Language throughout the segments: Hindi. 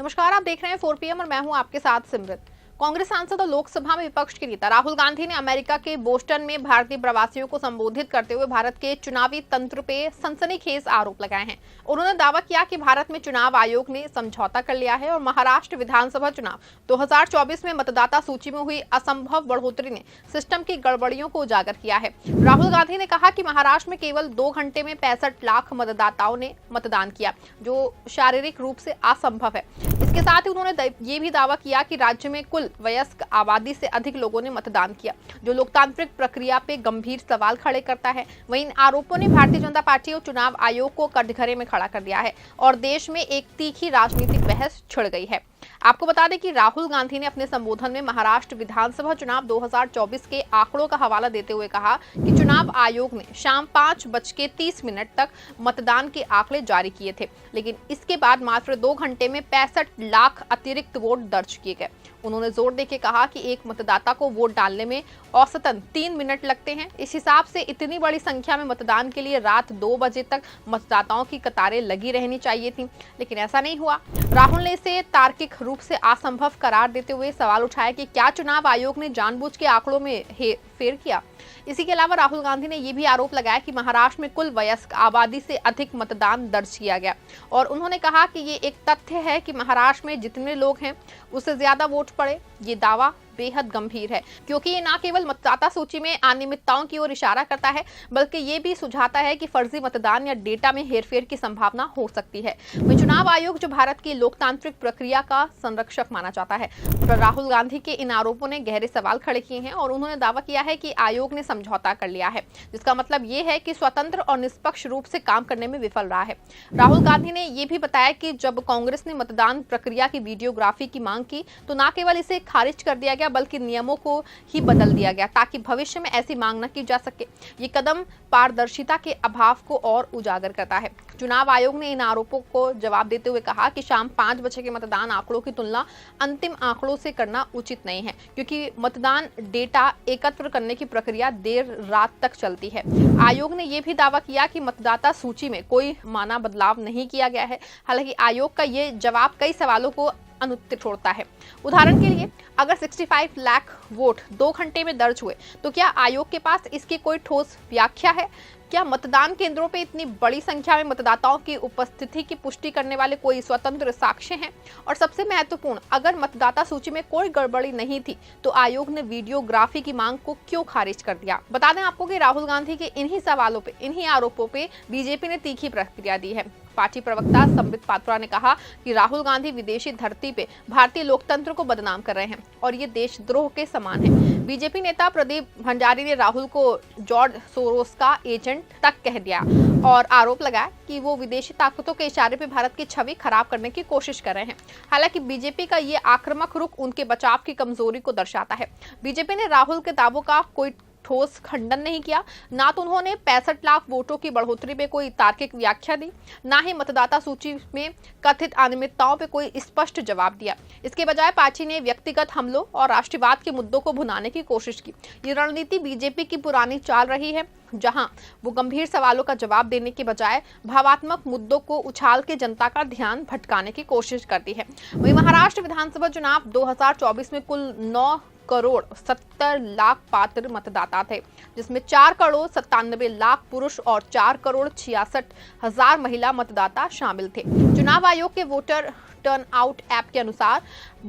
नमस्कार, आप देख रहे हैं 4 PM और मैं हूं आपके साथ सिमरत। कांग्रेस सांसद और लोकसभा में विपक्ष के नेता राहुल गांधी ने अमेरिका के बोस्टन में भारतीय प्रवासियों को संबोधित करते हुए भारत के चुनावी तंत्र पे सनसनीखेज आरोप लगाए हैं। उन्होंने दावा किया कि भारत में चुनाव आयोग ने समझौता कर लिया है और महाराष्ट्र विधानसभा चुनाव 2024 में मतदाता सूची में हुई असंभव बढ़ोतरी ने सिस्टम की गड़बड़ियों को उजागर किया है। राहुल गांधी ने कहा कि महाराष्ट्र में केवल 2 घंटे में 65 लाख मतदाताओं ने मतदान किया, जो शारीरिक रूप से असंभव है। इसके साथ ही उन्होंने ये भी दावा किया कि राज्य में कुल वयस्क आबादी से अधिक लोगों ने मतदान किया, जो लोकतांत्रिक प्रक्रिया पे गंभीर सवाल खड़े करता है। वहीं इन आरोपों ने भारतीय जनता पार्टी और चुनाव आयोग को कटघरे में खड़ा कर दिया है और देश में एक तीखी राजनीतिक बहस छिड़ गई है। आपको बता दें कि राहुल गांधी ने अपने संबोधन में महाराष्ट्र विधानसभा चुनाव 2024 के आंकड़ों का हवाला देते हुए कहा कि चुनाव आयोग ने शाम 5:30 तक मतदान के आंकड़े जारी किए थे, लेकिन इसके बाद मात्र 2 घंटे में 65 लाख अतिरिक्त वोट दर्ज किए गए। उन्होंने जोर देकर कहा कि एक मतदाता को वोट डालने में औसतन 3 मिनट लगते हैं। इस हिसाब से इतनी बड़ी संख्या में मतदान के लिए रात 2 बजे तक मतदाताओं की कतारें लगी रहनी चाहिए थी, लेकिन ऐसा नहीं हुआ। राहुल ने इसे तार्किक रूप से असंभव करार देते हुए सवाल उठाया कि क्या चुनाव आयोग ने जानबूझ के आंकड़ों में हेरफेर किया। इसी के अलावा राहुल गांधी ने यह भी आरोप लगाया कि महाराष्ट्र में कुल वयस्क आबादी से अधिक मतदान दर्ज किया गया और उन्होंने कहा कि ये एक तथ्य है कि महाराष्ट्र में जितने लोग हैं उससे ज्यादा वोट पड़े। ये दावा बेहद गंभीर है, क्योंकि ये न केवल मतदाता सूची में अनियमितताओं की ओर इशारा करता है, बल्कि ये भी सुझाता है कि फर्जी मतदान या डेटा में हेरफेर की संभावना हो सकती है। वहीं चुनाव आयोग, जो भारत की लोकतांत्रिक प्रक्रिया का संरक्षक माना जाता है, पर राहुल गांधी के इन आरोपों ने गहरे सवाल खड़े किए हैं और उन्होंने दावा किया है कि आयोग ने समझौता कर लिया है, जिसका मतलब ये है कि स्वतंत्र और निष्पक्ष रूप से काम करने में विफल रहा है। राहुल गांधी ने यह भी बताया कि जब कांग्रेस ने मतदान प्रक्रिया की वीडियोग्राफी की मांग की तो न केवल इसे खारिज कर दिया गया, बल्कि नियमों को ही बदल दिया गया ताकि भविष्य में ऐसी मांग न की जा सके। ये कदम पारदर्शिता के अभाव को और उजागर करता है। चुनाव आयोग ने इन आरोपों को जवाब देते हुए कहा कि शाम 5 बजे के मतदान आंकड़ों की तुलना अंतिम आंकड़ों से करना उचित नहीं है, क्योंकि मतदान डेटा एकत्र करने की प्रक्रिया देर रात तक चलती है। आयोग ने यह भी दावा किया कि मतदाता सूची में कोई माना बदलाव नहीं किया गया है। हालांकि आयोग का ये जवाब कई सवालों को अनुत्तर छोड़ता है। उदाहरण के लिए, अगर 65 लाख वोट 2 घंटे में दर्ज हुए तो क्या आयोग के पास इसकी कोई ठोस व्याख्या है? क्या मतदान केंद्रों पे इतनी बड़ी संख्या में मतदाताओं की उपस्थिति की पुष्टि करने वाले कोई स्वतंत्र साक्ष्य हैं? और सबसे महत्वपूर्ण, अगर मतदाता सूची में कोई गड़बड़ी नहीं थी तो आयोग ने वीडियोग्राफी की मांग को क्यों खारिज कर दिया? बता दें आपको कि राहुल गांधी के इन्हीं सवालों पे, इन्हीं आरोपों पे बीजेपी ने तीखी प्रतिक्रिया दी है। पार्टी प्रवक्ता संबित पात्रा ने कहा कि राहुल गांधी विदेशी धरती पे भारतीय लोकतंत्र को बदनाम कर रहे हैं और ये देशद्रोह के समान है। बीजेपी नेता प्रदीप भंडारी ने राहुल को जॉर्ज सोरोस का एजेंट तक कह दिया और आरोप लगाया कि वो विदेशी ताकतों के इशारे पे भारत की छवि खराब करने की कोशिश कर रहे हैं। हालांकि बीजेपी का ये आक्रामक रुख उनके बचाव की कमजोरी को दर्शाता है। बीजेपी ने राहुल के दावों का कोई ठोस खंडन नहीं किया, ना तो उन्होंने 65 लाख वोटों की बढ़ोतरी पे कोई तार्किक व्याख्या दी, ना ही मतदाता सूची में कथित अनियमितताओं पे कोई स्पष्ट जवाब दिया। इसके बजाय पार्टी ने व्यक्तिगत हमलों और राष्ट्रवाद के मुद्दों को भुनाने की कोशिश की। ये रणनीति बीजेपी की पुरानी चाल रही है, जहां वो गंभीर सवालों का जवाब देने के बजाय भावात्मक मुद्दों को उछाल के जनता का ध्यान भटकाने की कोशिश करती है। वहीं महाराष्ट्र विधानसभा चुनाव 2024 में कुल 9 करोड़ 70 लाख पात्र मतदाता थे, जिसमें 4 करोड़ 97 लाख पुरुष और 4 करोड़ 66 हजार महिला मतदाता शामिल थे। चुनाव आयोग के वोटर टर्न आउट ऐप के अनुसार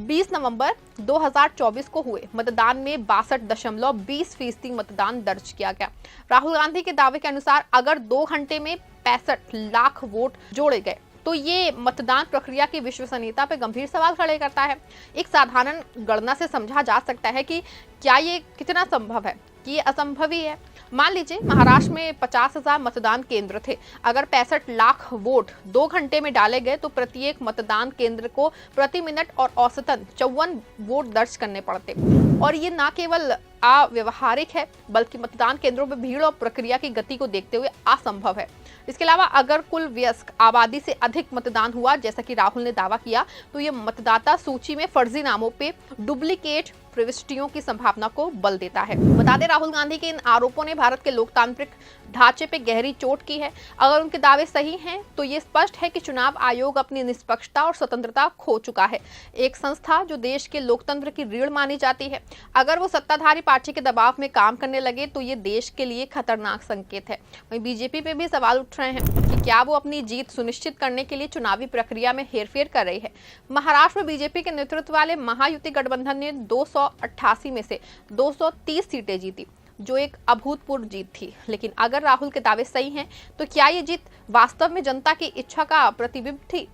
20 नवंबर 2024 को हुए मतदान में 62.20% मतदान दर्ज किया गया। राहुल गांधी के दावे के अनुसार अगर 2 घंटे में 65 लाख वोट जोड़े गए तो ये मतदान प्रक्रिया की विश्वसनीयता पर गंभीर सवाल खड़े करता है। एक साधारण गणना से समझा जा सकता है कि क्या ये कितना संभव है कि ये असंभव ही है। मान लीजिए महाराष्ट्र में 50,000 मतदान केंद्र थे। अगर 65 लाख वोट 2 घंटे में डाले गए तो प्रत्येक मतदान केंद्र को प्रति मिनट और औसतन 54 वोट दर्ज करने पड़ते। और ये न केवल अव्यवहारिक है, बल्कि मतदान केंद्रों में भीड़ और प्रक्रिया की गति को देखते हुए असंभव है। इसके अलावा अगर कुल वयस्क आबादी से अधिक मतदान हुआ, जैसा कि राहुल ने दावा किया, तो ये मतदाता सूची में फर्जी नामों पे डुप्लीकेट प्रविष्टियों की संभावना को बल देता है। बता दें, राहुल गांधी के इन आरोपों ने भारत के लोकतांत्रिक ढांचे पे गहरी चोट की है। अगर उनके दावे सही हैं, तो ये स्पष्ट है कि चुनाव आयोग अपनी निष्पक्षता और स्वतंत्रता खो चुका है। एक संस्था जो देश के लोकतंत्र की रीढ़ मानी जाती है, अगर वो सत्ताधारी पार्टी के दबाव में काम करने लगे तो ये देश के लिए खतरनाक संकेत है। वहीं बीजेपी पे भी सवाल उठ रहे हैं कि क्या वो अपनी जीत सुनिश्चित करने के लिए चुनावी प्रक्रिया में हेरफेर कर रही है। महाराष्ट्र में बीजेपी के नेतृत्व वाले महायुति गठबंधन ने 288 में से 230 सीटें जीती, जो एक अभूतपूर्व जीत थी। लेकिन अगर राहुल के दावे सही हैं, तो क्या ये जीत वास्तव में जनता की इच्छा का प्रतिबिंब थी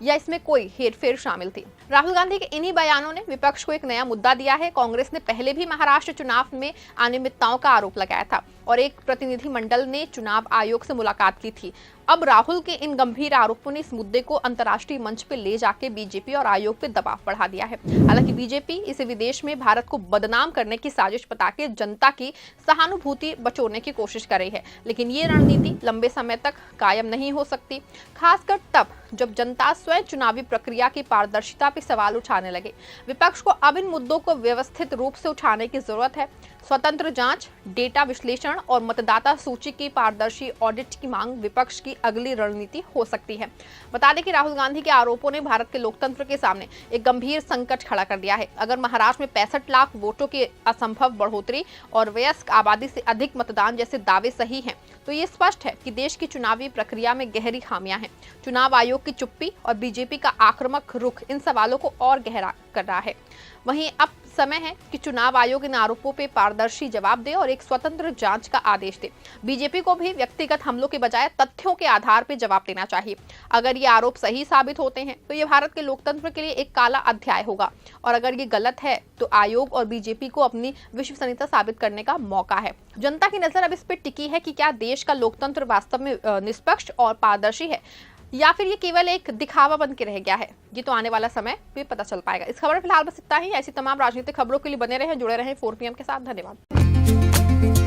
या इसमें कोई हेरफेर शामिल थी? राहुल गांधी के इन्हीं बयानों ने विपक्ष को एक नया मुद्दा दिया है। कांग्रेस ने पहले भी महाराष्ट्र चुनाव में अनियमितताओं का आरोप लगाया था और एक प्रतिनिधि मंडल ने चुनाव आयोग से मुलाकात की थी। अब राहुल के इन गंभीर आरोपों ने इस मुद्दे को अंतर्राष्ट्रीय मंच पर ले जाके बीजेपी और आयोग पे दबाव बढ़ा दिया है। हालांकि बीजेपी इसे विदेश में भारत को बदनाम करने की साजिश बता के जनता की सहानुभूति बटोरने की कोशिश कर रही है, लेकिन ये रणनीति लंबे समय तक कायम नहीं हो सकती, खासकर तब जब जनता स्वयं चुनावी प्रक्रिया की पारदर्शिता पर सवाल उठाने लगे। विपक्ष को अब इन मुद्दों को व्यवस्थित रूप से उठाने की जरूरत है। स्वतंत्र जांच, डेटा विश्लेषण और मतदाता सूची की पारदर्शी ऑडिट की मांग विपक्ष की अगली रणनीति हो सकती है। बता दें कि राहुल गांधी के आरोपों ने भारत के लोकतंत्र के सामने एक गंभीर संकट खड़ा कर दिया है। अगर महाराष्ट्र में 65 लाख वोटों की असंभव बढ़ोतरी और वयस्क आबादी से अधिक मतदान जैसे दावे सही हैं, तो ये स्पष्ट है कि देश की चुनावी प्रक्रिया में गहरी खामियां हैं। चुनाव आयोग की चुप्पी और बीजेपी का आक्रामक रुख इन सवालों को और गहरा कर रहा है। वहीं अब समय है कि चुनाव आयोग इन आरोपों पर पारदर्शी जवाब दे और एक स्वतंत्र जांच का आदेश दे। बीजेपी को भी व्यक्तिगत हमलों के बजाय तथ्यों के आधार पर जवाब देना चाहिए। अगर ये आरोप सही साबित होते हैं, तो ये भारत के लोकतंत्र के लिए एक काला अध्याय होगा, और अगर ये गलत है, तो आयोग और बीजेपी को अपनी विश्वसनीयता साबित करने का मौका है। जनता की नजर अब इस पर टिकी है कि क्या देश का लोकतंत्र वास्तव में निष्पक्ष और पारदर्शी है, या फिर ये केवल एक दिखावा बन के रह गया है। ये तो आने वाला समय पे पता चल पाएगा। इस खबर फिलहाल बस इतना ही। ऐसी तमाम राजनीतिक खबरों के लिए बने रहें, जुड़े रहें 4 PM के साथ। धन्यवाद।